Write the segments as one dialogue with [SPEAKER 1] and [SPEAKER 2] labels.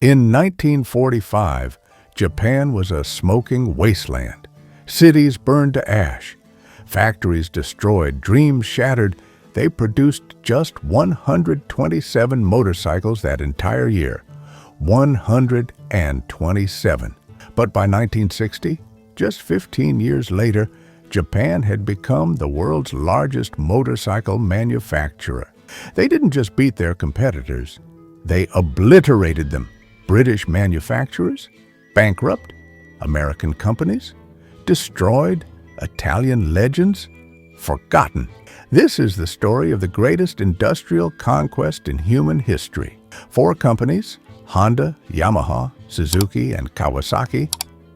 [SPEAKER 1] In 1945, Japan was a smoking wasteland. Cities burned to ash, factories destroyed, dreams shattered. They produced just 127 motorcycles that entire year. 127. But by 1960, just 15 years later, Japan had become the world's largest motorcycle manufacturer. They didn't just beat their competitors, they obliterated them. British manufacturers, bankrupt, American companies, destroyed, Italian legends, forgotten. This is the story of the greatest industrial conquest in human history. 4 companies, Honda, Yamaha, Suzuki, and Kawasaki,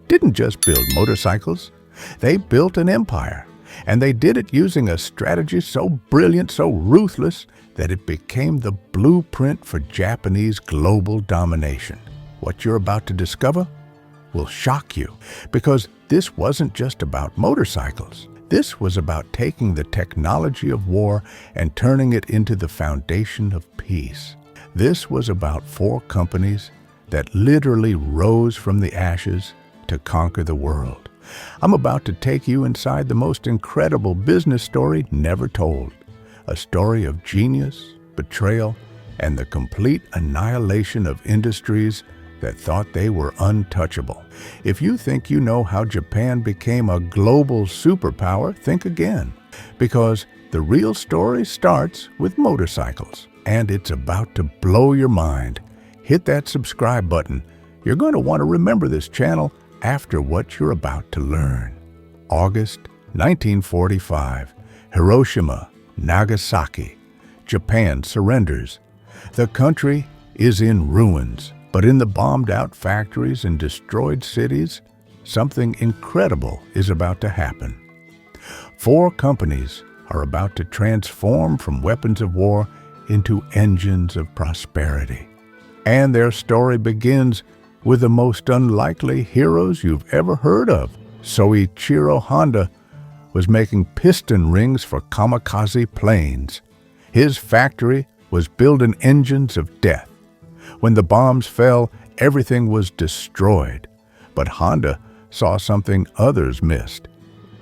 [SPEAKER 1] didn't just build motorcycles. They built an empire, and they did it using a strategy so brilliant, so ruthless, that it became the blueprint for Japanese global domination. What you're about to discover will shock you, because this wasn't just about motorcycles. This was about taking the technology of war and turning it into the foundation of peace. This was about 4 companies that literally rose from the ashes to conquer the world. I'm about to take you inside the most incredible business story never told. A story of genius, betrayal, and the complete annihilation of industries that thought they were untouchable. If you think you know how Japan became a global superpower, think again. Because the real story starts with motorcycles, and it's about to blow your mind. Hit that subscribe button. You're going to want to remember this channel after what you're about to learn. August 1945, Hiroshima, Nagasaki. Japan surrenders. The country is in ruins, but in the bombed-out factories and destroyed cities, something incredible is about to happen. 4 companies are about to transform from weapons of war into engines of prosperity. And their story begins with the most unlikely heroes you've ever heard of. Soichiro Honda was making piston rings for kamikaze planes. His factory was building engines of death. When the bombs fell, everything was destroyed. But Honda saw something others missed.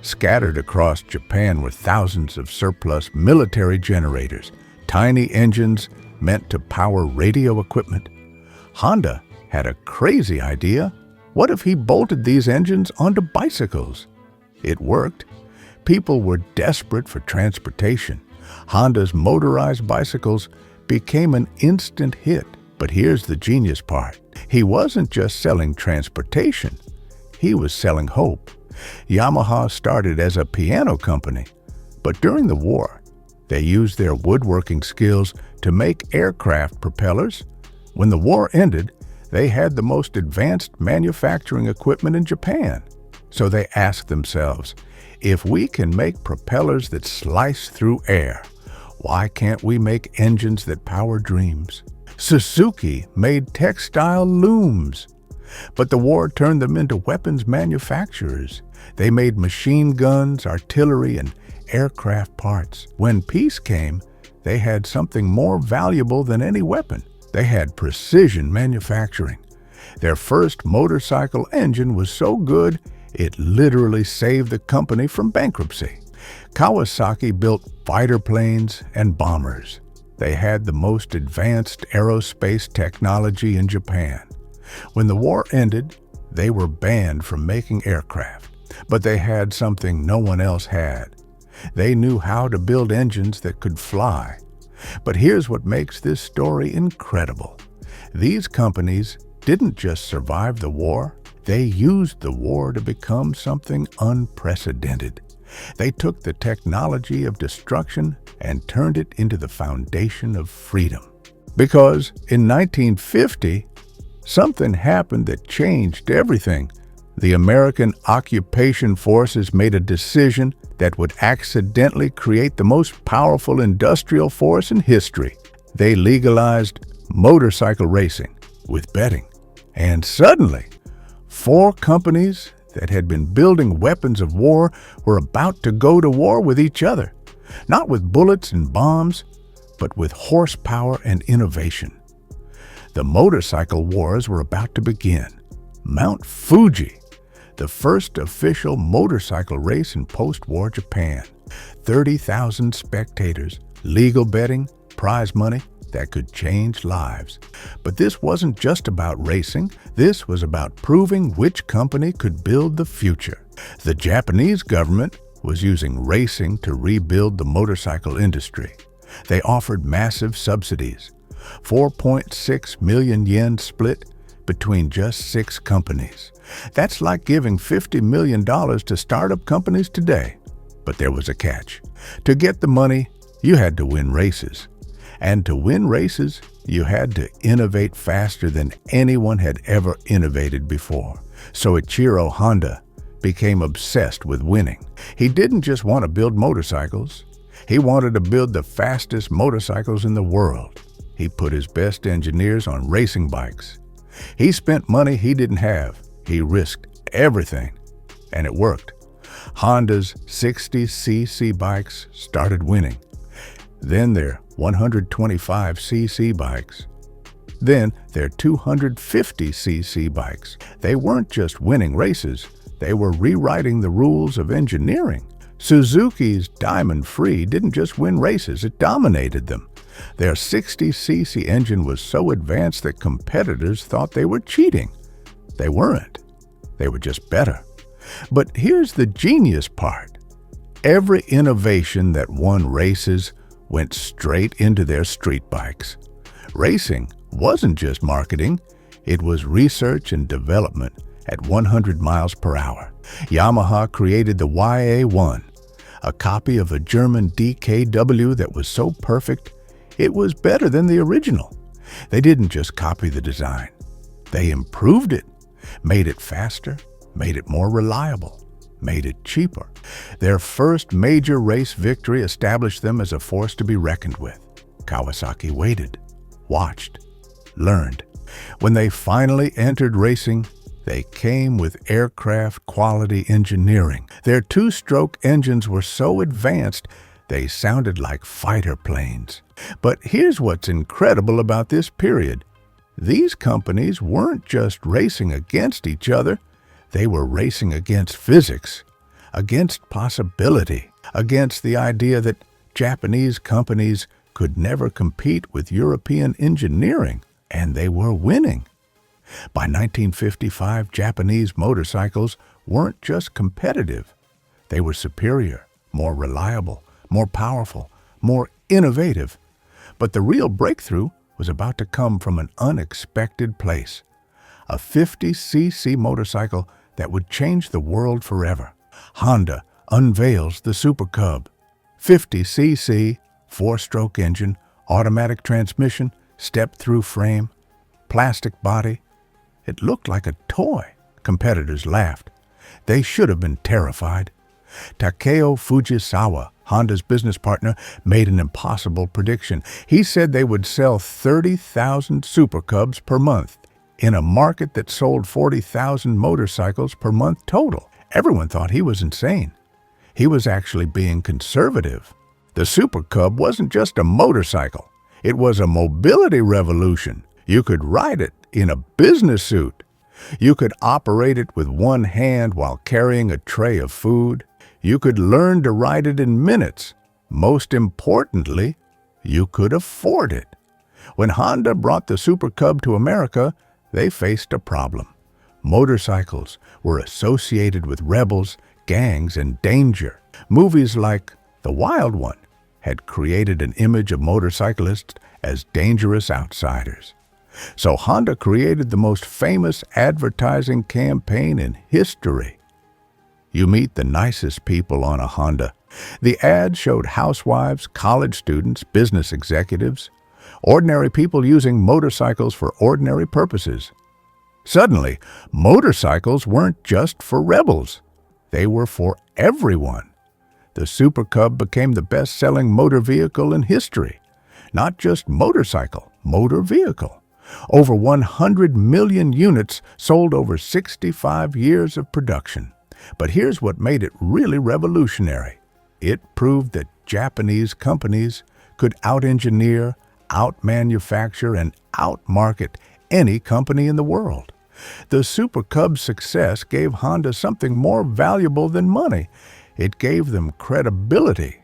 [SPEAKER 1] Scattered across Japan were thousands of surplus military generators, tiny engines meant to power radio equipment. Honda had a crazy idea. What if he bolted these engines onto bicycles? It worked. People were desperate for transportation. Honda's motorized bicycles became an instant hit. But here's the genius part. He wasn't just selling transportation. He was selling hope. Yamaha started as a piano company, but during the war, they used their woodworking skills to make aircraft propellers. When the war ended, they had the most advanced manufacturing equipment in Japan. So they asked themselves, if we can make propellers that slice through air, why can't we make engines that power dreams? Suzuki made textile looms, but the war turned them into weapons manufacturers. They made machine guns, artillery, and aircraft parts. When peace came, they had something more valuable than any weapon. They had precision manufacturing. Their first motorcycle engine was so good, it literally saved the company from bankruptcy. Kawasaki built fighter planes and bombers. They had the most advanced aerospace technology in Japan. When the war ended, they were banned from making aircraft. But they had something no one else had. They knew how to build engines that could fly. But here's what makes this story incredible. These companies didn't just survive the war, they used the war to become something unprecedented. They took the technology of destruction and turned it into the foundation of freedom. Because in 1950, something happened that changed everything. The American occupation forces made a decision that would accidentally create the most powerful industrial force in history. They legalized motorcycle racing with betting. And suddenly, 4 companies that had been building weapons of war were about to go to war with each other, not with bullets and bombs, but with horsepower and innovation. The motorcycle wars were about to begin. Mount Fuji, the first official motorcycle race in post-war Japan. 30,000 spectators, legal betting, prize money that could change lives. But this wasn't just about racing. This was about proving which company could build the future. The Japanese government was using racing to rebuild the motorcycle industry. They offered massive subsidies, 4.6 million yen split between just 6 companies. That's like giving $50 million to startup companies today. But there was a catch. To get the money, you had to win races. And to win races, you had to innovate faster than anyone had ever innovated before. So Ichiro Honda became obsessed with winning. He didn't just want to build motorcycles. He wanted to build the fastest motorcycles in the world. He put his best engineers on racing bikes. He spent money he didn't have. He risked everything, and it worked. Honda's 60cc bikes started winning. Then their 125cc bikes. Then their 250cc bikes. They weren't just winning races, they were rewriting the rules of engineering. Suzuki's Diamond Free didn't just win races, it dominated them. Their 60cc engine was so advanced that competitors thought they were cheating. They weren't. They were just better. But here's the genius part. Every innovation that won races went straight into their street bikes. Racing wasn't just marketing, it was research and development at 100 miles per hour. Yamaha created the YA1, a copy of a German DKW that was so perfect, it was better than the original. They didn't just copy the design. They improved it, made it faster, made it more reliable, made it cheaper. Their first major race victory established them as a force to be reckoned with. Kawasaki waited, watched, learned. When they finally entered racing, they came with aircraft quality engineering. Their 2-stroke engines were so advanced, they sounded like fighter planes. But here's what's incredible about this period. These companies weren't just racing against each other, they were racing against physics, against possibility, against the idea that Japanese companies could never compete with European engineering, and they were winning. By 1955, Japanese motorcycles weren't just competitive. They were superior, more reliable, more powerful, more innovative. But the real breakthrough was about to come from an unexpected place. A 50cc motorcycle that would change the world forever. Honda unveils the Super Cub. 50cc, 4-stroke engine, automatic transmission, step-through frame, plastic body. It looked like a toy. Competitors laughed. They should have been terrified. Takeo Fujisawa, Honda's business partner, made an impossible prediction. He said they would sell 30,000 Super Cubs per month in a market that sold 40,000 motorcycles per month total. Everyone thought he was insane. He was actually being conservative. The Super Cub wasn't just a motorcycle. It was a mobility revolution. You could ride it in a business suit. You could operate it with one hand while carrying a tray of food. You could learn to ride it in minutes. Most importantly, you could afford it. When Honda brought the Super Cub to America, they faced a problem. Motorcycles were associated with rebels, gangs, and danger. Movies like The Wild One had created an image of motorcyclists as dangerous outsiders. So Honda created the most famous advertising campaign in history. You meet the nicest people on a Honda. The ad showed housewives, college students, business executives, ordinary people using motorcycles for ordinary purposes. Suddenly, motorcycles weren't just for rebels. They were for everyone. The Super Cub became the best-selling motor vehicle in history. Not just motorcycle, motor vehicle. Over 100 million units sold over 65 years of production. But here's what made it really revolutionary. It proved that Japanese companies could out-engineer, out-manufacture and out-market any company in the world. The Super Cub's success gave Honda something more valuable than money. It gave them credibility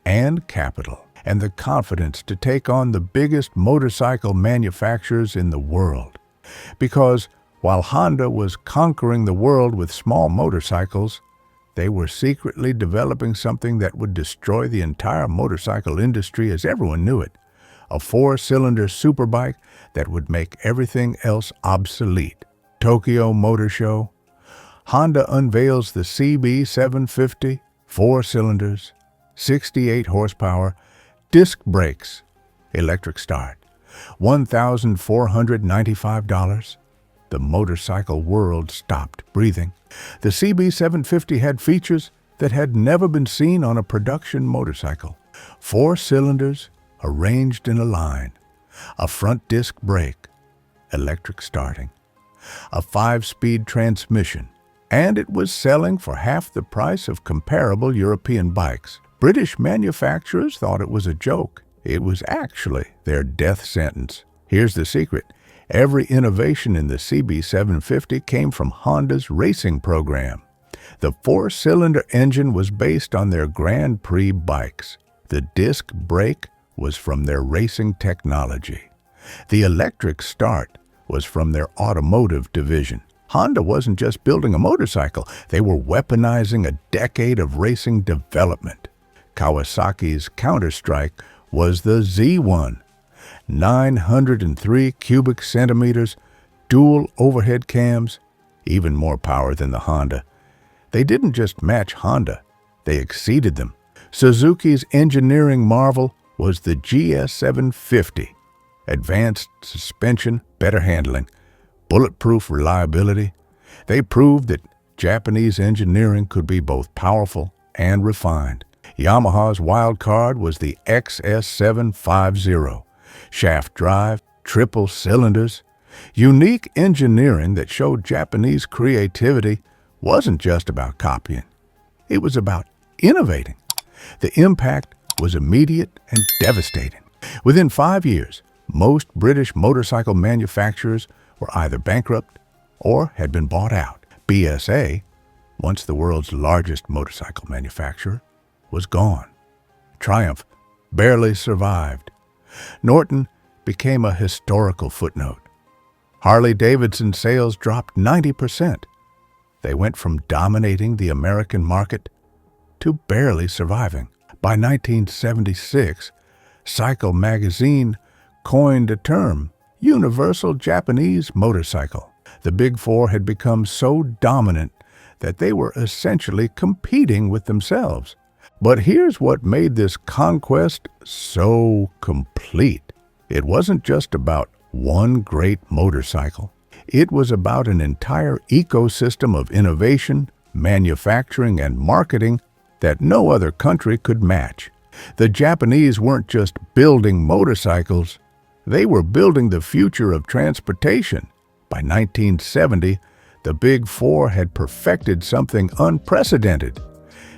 [SPEAKER 1] and capital, and the confidence to take on the biggest motorcycle manufacturers in the world. Because while Honda was conquering the world with small motorcycles, they were secretly developing something that would destroy the entire motorcycle industry as everyone knew it. A 4-cylinder superbike that would make everything else obsolete. Tokyo Motor Show. Honda unveils the CB750, 4 cylinders, 68 horsepower, disc brakes, electric start, $1,495. The motorcycle world stopped breathing. The CB750 had features that had never been seen on a production motorcycle. 4 cylinders arranged in a line, a front disc brake, electric starting, a 5-speed transmission, and it was selling for half the price of comparable European bikes. British manufacturers thought it was a joke. It was actually their death sentence. Here's the secret. Every innovation in the CB750 came from Honda's racing program. The 4-cylinder engine was based on their Grand Prix bikes. The disc brake was from their racing technology. The electric start was from their automotive division. Honda wasn't just building a motorcycle, they were weaponizing a decade of racing development. Kawasaki's Counter-Strike was the Z1. 903 cubic centimeters, dual overhead cams, even more power than the Honda. They didn't just match Honda, they exceeded them. Suzuki's engineering marvel was the GS750. Advanced suspension, better handling, bulletproof reliability. They proved that Japanese engineering could be both powerful and refined. Yamaha's wild card was the XS750. Shaft drive, triple cylinders. Unique engineering that showed Japanese creativity wasn't just about copying. It was about innovating. The impact was immediate and devastating. Within 5 years, most British motorcycle manufacturers were either bankrupt or had been bought out. BSA, once the world's largest motorcycle manufacturer, was gone. Triumph barely survived. Norton became a historical footnote. Harley-Davidson sales dropped 90%. They went from dominating the American market to barely surviving. By 1976, Cycle magazine coined a term, Universal Japanese Motorcycle. The Big Four had become so dominant that they were essentially competing with themselves. But here's what made this conquest so complete. It wasn't just about one great motorcycle. It was about an entire ecosystem of innovation, manufacturing, and marketing that no other country could match. The Japanese weren't just building motorcycles, they were building the future of transportation. By 1970, the Big Four had perfected something unprecedented,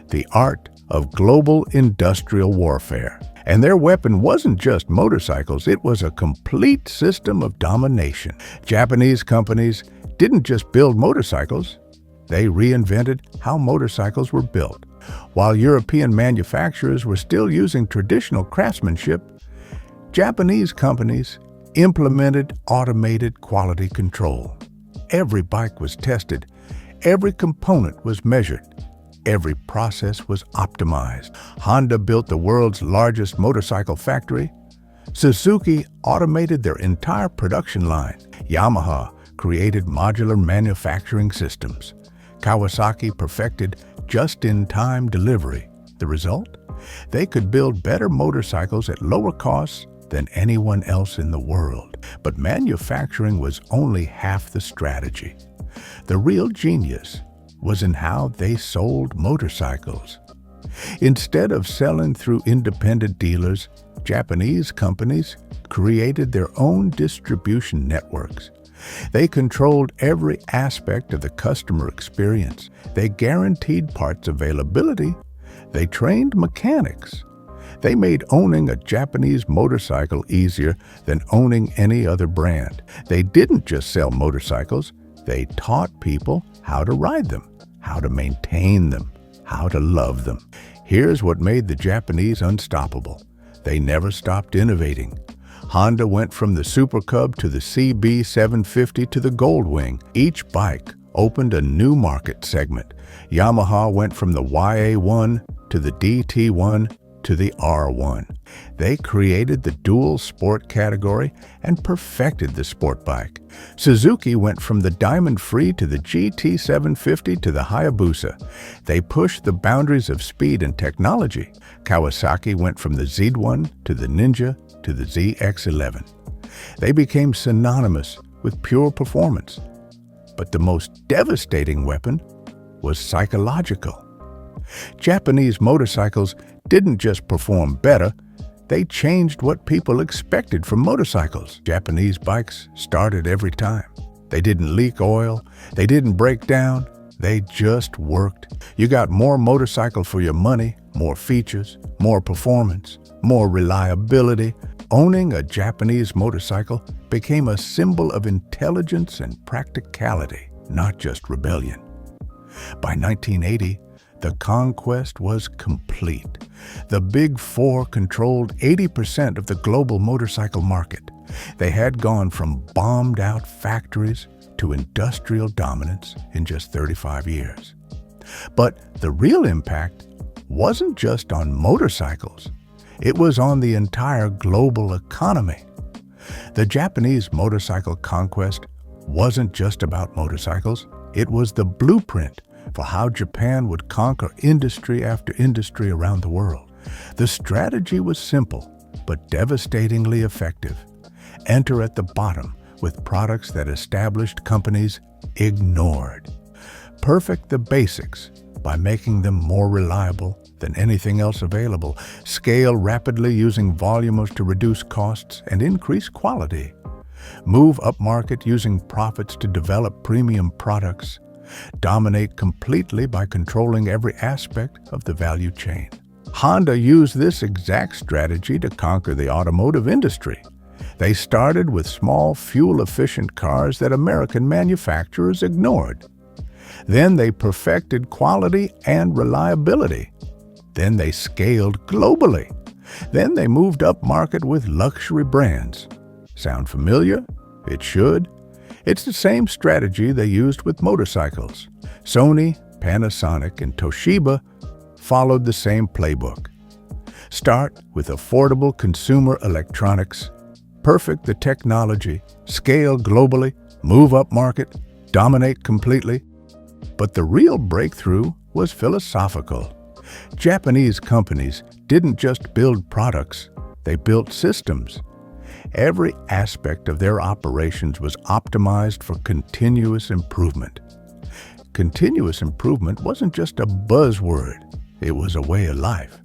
[SPEAKER 1] the art of global industrial warfare. And their weapon wasn't just motorcycles, it was a complete system of domination. Japanese companies didn't just build motorcycles, they reinvented how motorcycles were built. While European manufacturers were still using traditional craftsmanship, Japanese companies implemented automated quality control. Every bike was tested, every component was measured, every process was optimized. Honda built the world's largest motorcycle factory. Suzuki automated their entire production line. Yamaha created modular manufacturing systems. Kawasaki perfected just-in-time delivery. The result? They could build better motorcycles at lower costs than anyone else in the world. But manufacturing was only half the strategy. The real genius was in how they sold motorcycles. Instead of selling through independent dealers, Japanese companies created their own distribution networks. They controlled every aspect of the customer experience. They guaranteed parts availability. They trained mechanics. They made owning a Japanese motorcycle easier than owning any other brand. They didn't just sell motorcycles, they taught people how to ride them, how to maintain them, how to love them. Here's what made the Japanese unstoppable. They never stopped innovating. Honda went from the Super Cub to the CB750 to the Goldwing. Each bike opened a new market segment. Yamaha went from the YA1 to the DT1 to the R1. They created the dual sport category and perfected the sport bike. Suzuki went from the Diamond Free to the GT750 to the Hayabusa. They pushed the boundaries of speed and technology. Kawasaki went from the Z1 to the Ninja to the ZX11. They became synonymous with pure performance. But the most devastating weapon was psychological. Japanese motorcycles didn't just perform better, they changed what people expected from motorcycles. Japanese bikes started every time. They didn't leak oil, they didn't break down, they just worked. You got more motorcycle for your money, more features, more performance, more reliability. Owning a Japanese motorcycle became a symbol of intelligence and practicality, not just rebellion. By 1980, the conquest was complete. The Big Four controlled 80% of the global motorcycle market. They had gone from bombed-out factories to industrial dominance in just 35 years. But the real impact wasn't just on motorcycles. It was on the entire global economy. The Japanese motorcycle conquest wasn't just about motorcycles. It was the blueprint for how Japan would conquer industry after industry around the world. The strategy was simple, but devastatingly effective. Enter at the bottom with products that established companies ignored. Perfect the basics by making them more reliable than anything else available. Scale rapidly using volumers to reduce costs and increase quality. Move upmarket using profits to develop premium products. Dominate completely by controlling every aspect of the value chain. Honda used this exact strategy to conquer the automotive industry. They started with small, fuel-efficient cars that American manufacturers ignored. Then they perfected quality and reliability. Then they scaled globally. Then they moved upmarket with luxury brands. Sound familiar? It should. It's the same strategy they used with motorcycles. Sony, Panasonic, and Toshiba followed the same playbook. Start with affordable consumer electronics, perfect the technology, scale globally, move upmarket, dominate completely. But the real breakthrough was philosophical. Japanese companies didn't just build products, they built systems. Every aspect of their operations was optimized for continuous improvement. Continuous improvement wasn't just a buzzword, it was a way of life.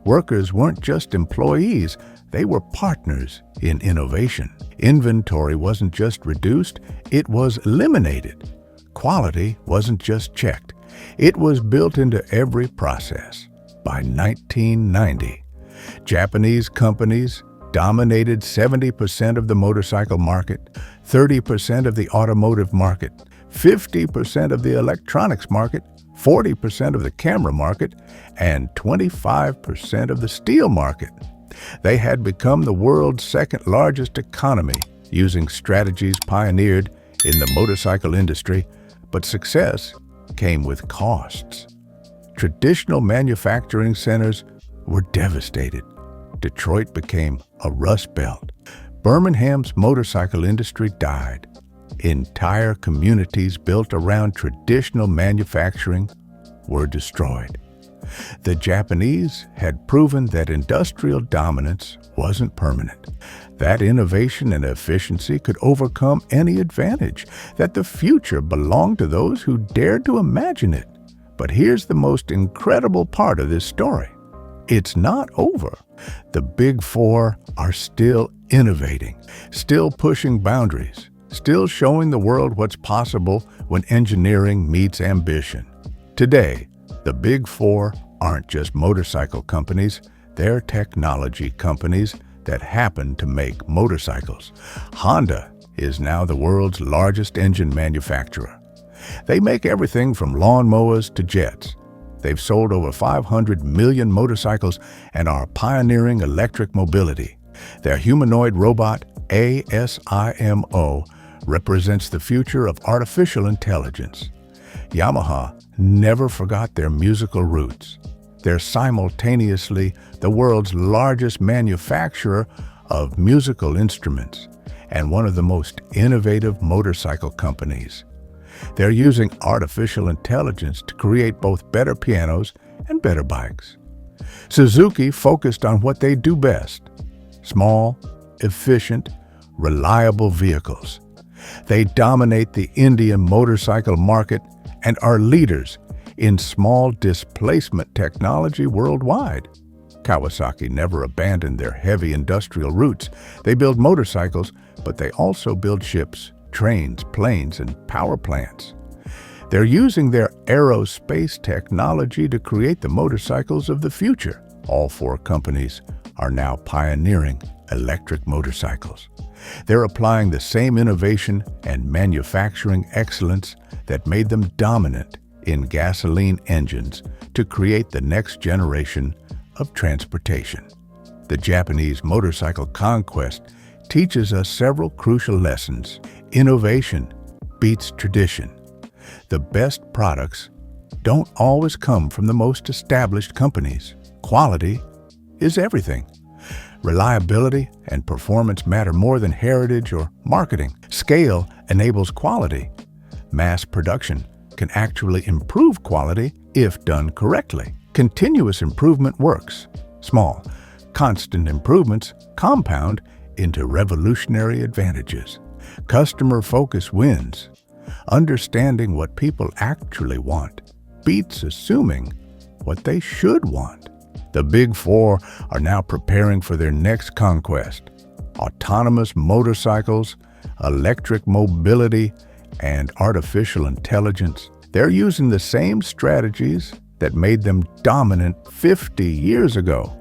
[SPEAKER 1] Workers weren't just employees, they were partners in innovation. Inventory wasn't just reduced, it was eliminated. Quality wasn't just checked, it was built into every process. By 1990, Japanese companies dominated 70% of the motorcycle market, 30% of the automotive market, 50% of the electronics market, 40% of the camera market, and 25% of the steel market. They had become the world's second largest economy using strategies pioneered in the motorcycle industry, but success came with costs. Traditional manufacturing centers were devastated. Detroit became a rust belt. Birmingham's motorcycle industry died. Entire communities built around traditional manufacturing were destroyed. The Japanese had proven that industrial dominance wasn't permanent, that innovation and efficiency could overcome any advantage, that the future belonged to those who dared to imagine it. But here's the most incredible part of this story. It's not over. The Big Four are still innovating, still pushing boundaries, still showing the world what's possible when engineering meets ambition. Today, the Big Four aren't just motorcycle companies, They're technology companies that happen to make motorcycles. Honda is now the world's largest engine manufacturer. They make everything from lawnmowers to jets. They've sold over 500 million motorcycles and are pioneering electric mobility. Their humanoid robot, ASIMO, represents the future of artificial intelligence. Yamaha never forgot their musical roots. They're simultaneously the world's largest manufacturer of musical instruments and one of the most innovative motorcycle companies. They're using artificial intelligence to create both better pianos and better bikes. Suzuki focused on what they do best: small, efficient, reliable vehicles. They dominate the Indian motorcycle market and are leaders in small displacement technology worldwide. Kawasaki never abandoned their heavy industrial roots. They build motorcycles, but they also build ships, trains, planes, and power plants. They're using their aerospace technology to create the motorcycles of the future. All four companies are now pioneering electric motorcycles. They're applying the same innovation and manufacturing excellence that made them dominant in gasoline engines to create the next generation of transportation. The Japanese motorcycle conquest teaches us several crucial lessons. Innovation beats tradition. The best products don't always come from the most established companies. Quality is everything. Reliability and performance matter more than heritage or marketing. Scale enables quality. Mass production can actually improve quality if done correctly. Continuous improvement works. Small, constant improvements compound into revolutionary advantages. Customer focus wins. Understanding what people actually want beats assuming what they should want. The Big Four are now preparing for their next conquest: autonomous motorcycles, electric mobility, and artificial intelligence. They're using the same strategies that made them dominant 50 years ago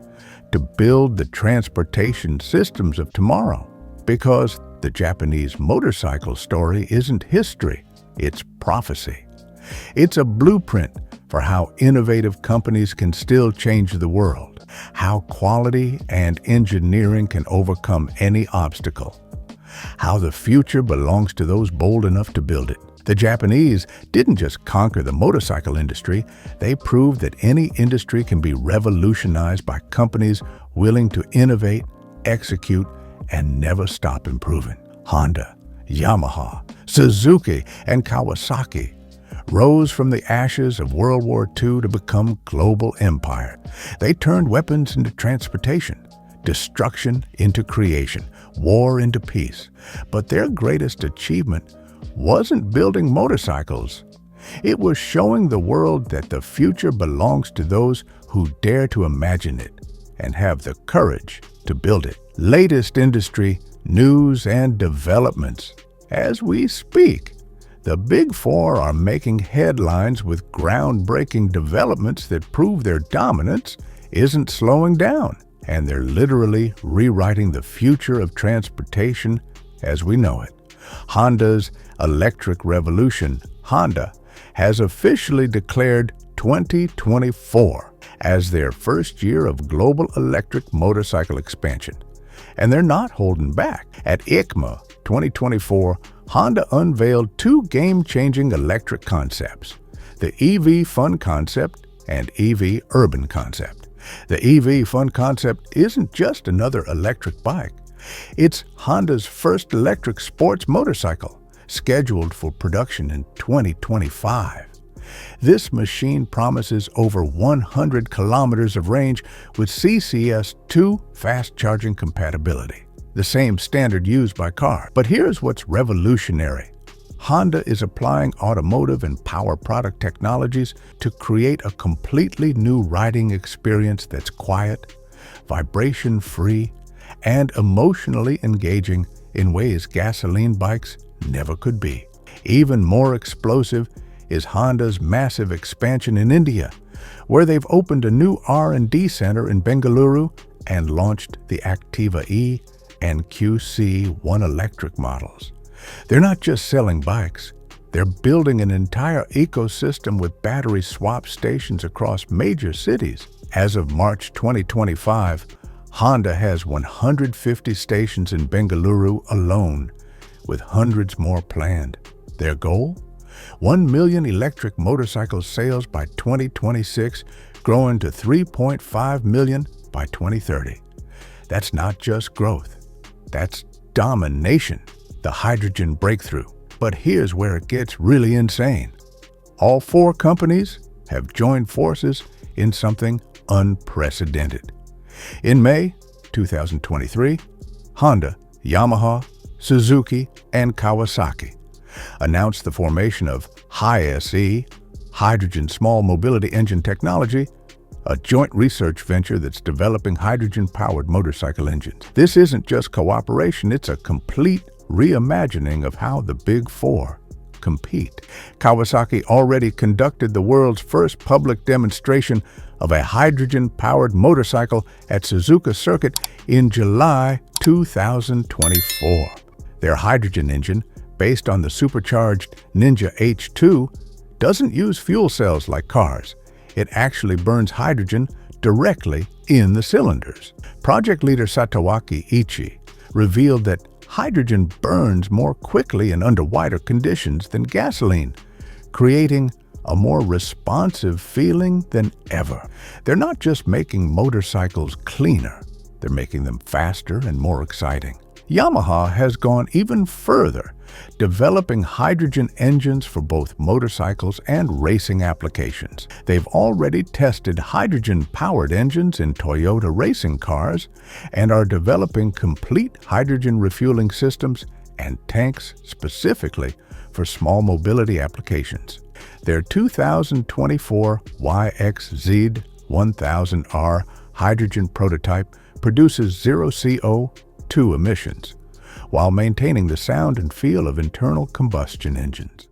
[SPEAKER 1] to build the transportation systems of tomorrow. Because the Japanese motorcycle story isn't history, it's prophecy. It's a blueprint for how innovative companies can still change the world, how quality and engineering can overcome any obstacle, how the future belongs to those bold enough to build it. The Japanese didn't just conquer the motorcycle industry, they proved that any industry can be revolutionized by companies willing to innovate, execute, and never stop improving. Honda, Yamaha, Suzuki, and Kawasaki rose from the ashes of World War II to become global empires. They turned weapons into transportation, destruction into creation, war into peace. But their greatest achievement wasn't building motorcycles. It was showing the world that the future belongs to those who dare to imagine it and have the courage to build it. Latest industry news and developments. As we speak, the Big Four are making headlines with groundbreaking developments that prove their dominance isn't slowing down, and they're literally rewriting the future of transportation as we know it. Honda's electric revolution, Honda, has officially declared 2024 as their first year of global electric motorcycle expansion. And they're not holding back. At EICMA 2024, Honda unveiled two game-changing electric concepts: the EV Fun Concept and EV Urban Concept. The EV Fun Concept isn't just another electric bike. It's Honda's first electric sports motorcycle, scheduled for production in 2025. This machine promises over 100 kilometers of range with CCS2 fast charging compatibility, the same standard used by cars. But here's what's revolutionary. Honda is applying automotive and power product technologies to create a completely new riding experience that's quiet, vibration-free, and emotionally engaging in ways gasoline bikes never could be. Even more explosive is Honda's massive expansion in India, where they've opened a new R&D center in Bengaluru and launched the Activa E and QC1 electric models. They're not just selling bikes, they're building an entire ecosystem with battery swap stations across major cities. As of March 2025, Honda has 150 stations in Bengaluru alone, with hundreds more planned. Their goal? 1 million electric motorcycle sales by 2026, growing to 3.5 million by 2030. That's not just growth, that's domination, the hydrogen breakthrough. But here's where it gets really insane. All four companies have joined forces in something unprecedented. In May 2023, Honda, Yamaha, Suzuki, and Kawasaki announced the formation of HySE, Hydrogen Small Mobility Engine Technology, a joint research venture that's developing hydrogen-powered motorcycle engines. This isn't just cooperation, it's a complete reimagining of how the Big Four compete. Kawasaki already conducted the world's first public demonstration of a hydrogen-powered motorcycle at Suzuka Circuit in July 2024. Their hydrogen engine, based on the supercharged Ninja H2, doesn't use fuel cells like cars. It actually burns hydrogen directly in the cylinders. Project leader Satoaki Ichi revealed that hydrogen burns more quickly and under wider conditions than gasoline, creating a more responsive feeling than ever. They're not just making motorcycles cleaner, they're making them faster and more exciting. Yamaha has gone even further, developing hydrogen engines for both motorcycles and racing applications. They've already tested hydrogen-powered engines in Toyota racing cars and are developing complete hydrogen refueling systems and tanks specifically for small mobility applications. Their 2024 YXZ 1000R hydrogen prototype produces zero CO2 emissions, while maintaining the sound and feel of internal combustion engines.